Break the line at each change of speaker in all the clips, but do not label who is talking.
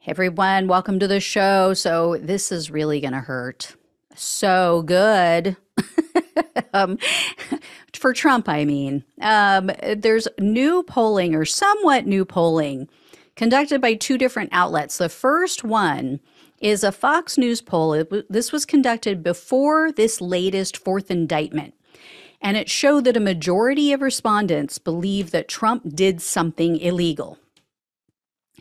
Hey everyone, welcome to the show. So this is really going to hurt. So good. um, for Trump, I mean. There's new polling or somewhat new polling conducted by two different outlets. The first one is a Fox News poll. This was conducted before this latest fourth indictment. And it showed that a majority of respondents believe that Trump did something illegal.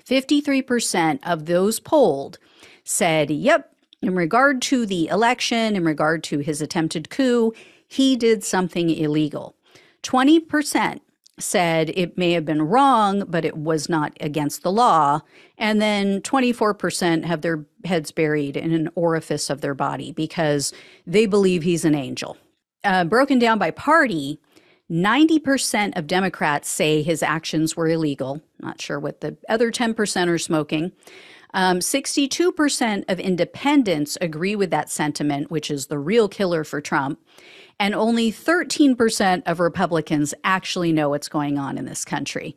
53% of those polled said, yep, in regard to the election, in regard to his attempted coup, he did something illegal. 20% said it may have been wrong, but it was not against the law. And then 24% have their heads buried in an orifice of their body because they believe he's an angel. Broken down by party, 90% of Democrats say his actions were illegal. Not sure what the other 10% are smoking. 62% of independents agree with that sentiment, which is the real killer for Trump. And only 13% of Republicans actually know what's going on in this country.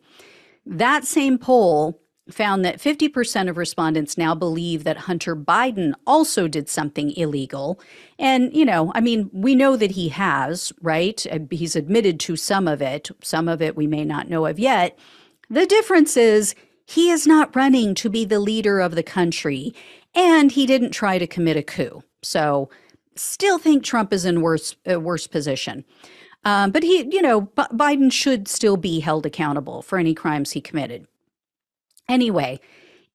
That same poll found that 50% of respondents now believe that Hunter Biden also did something illegal. And, we know that he has, right? He's admitted to some of it. Some of it we may not know of yet. The difference is he is not running to be the leader of the country, and he didn't try to commit a coup. So still think Trump is in a worse position. But Biden should still be held accountable for any crimes he committed. Anyway,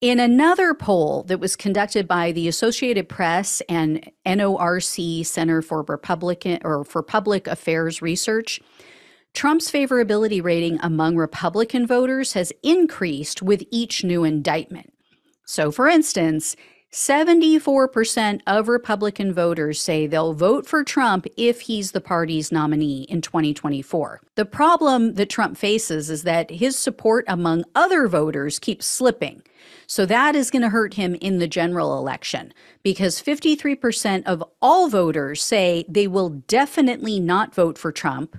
in another poll that was conducted by the Associated Press and NORC Center for Public Affairs Research, Trump's favorability rating among Republican voters has increased with each new indictment. So, for instance, 74% of Republican voters say they'll vote for Trump if he's the party's nominee in 2024. The problem that Trump faces is that his support among other voters keeps slipping. So that is going to hurt him in the general election because 53% of all voters say they will definitely not vote for Trump.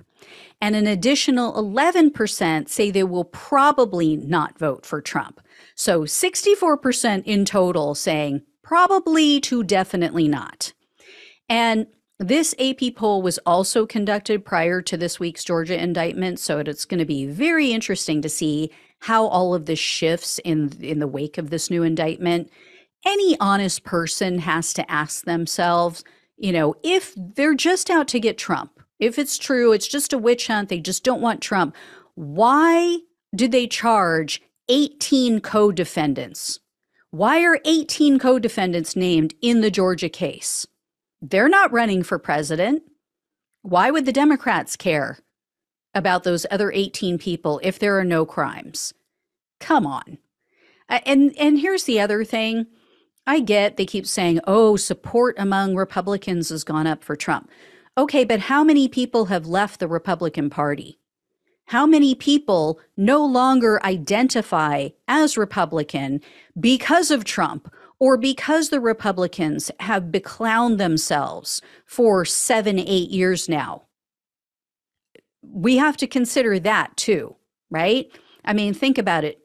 And an additional 11% say they will probably not vote for Trump. So 64% in total saying probably to definitely not. And this AP poll was also conducted prior to this week's Georgia indictment. So it's going to be very interesting to see how all of this shifts in the wake of this new indictment. Any honest person has to ask themselves, if they're just out to get Trump, if it's true, it's just a witch hunt, they just don't want Trump, why did they charge 18 co-defendants? Why are 18 co-defendants named in the Georgia case? They're not running for president. Why would the Democrats care about those other 18 people if there are no crimes? Come on. And here's the other thing. I get they keep saying, support among Republicans has gone up for Trump. Okay, but how many people have left the Republican Party? How many people no longer identify as Republican because of Trump or because the Republicans have beclowned themselves for 7, 8 years now? We have to consider that too, right? I mean, think about it.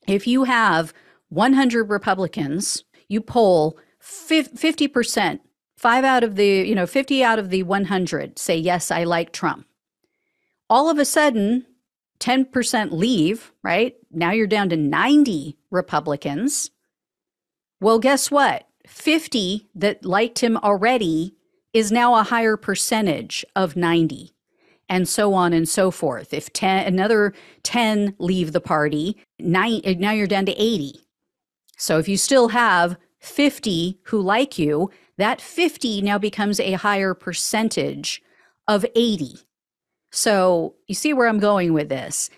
If you have 100 Republicans, you poll 50%, 50 out of the 100 say, yes, I like Trump. All of a sudden, 10% leave, right? Now you're down to 90 Republicans. Well, guess what? 50 that liked him already is now a higher percentage of 90, and so on and so forth. If another 10 leave the party, now you're down to 80. So if you still have 50 who like you, that 50 now becomes a higher percentage of 80. So you see where I'm going with this.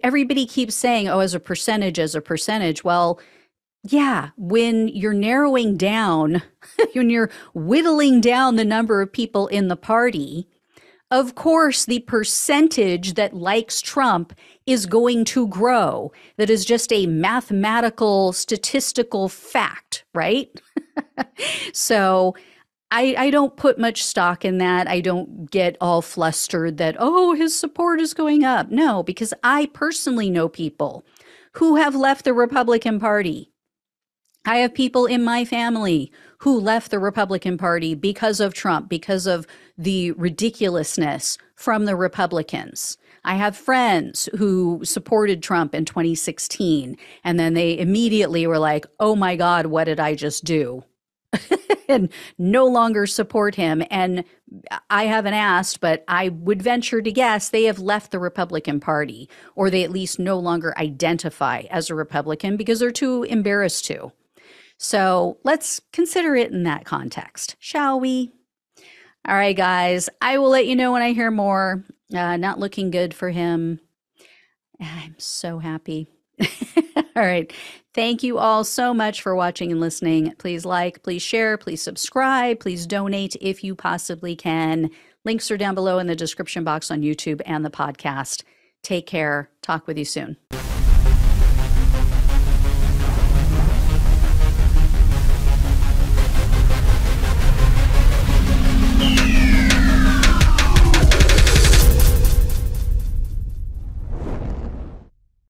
Everybody keeps saying, as a percentage. Well, yeah, when you're narrowing down, when you're whittling down the number of people in the party, of course, the percentage that likes Trump is going to grow. That is just a mathematical, statistical fact, right? So I don't put much stock in that. I don't get all flustered that, his support is going up. No, because I personally know people who have left the Republican Party. I have people in my family who left the Republican Party because of Trump, because of the ridiculousness from the Republicans. I have friends who supported Trump in 2016, and then they immediately were like, oh my God, what did I just do? And no longer support him. And I haven't asked, but I would venture to guess they have left the Republican Party, or they at least no longer identify as a Republican because they're too embarrassed to. So let's consider it in that context, shall we? All right, guys, I will let you know when I hear more. Not looking good for him. I'm so happy. All right. Thank you all so much for watching and listening. Please like, please share, please subscribe, please donate if you possibly can. Links are down below in the description box on YouTube and the podcast. Take care. Talk with you soon.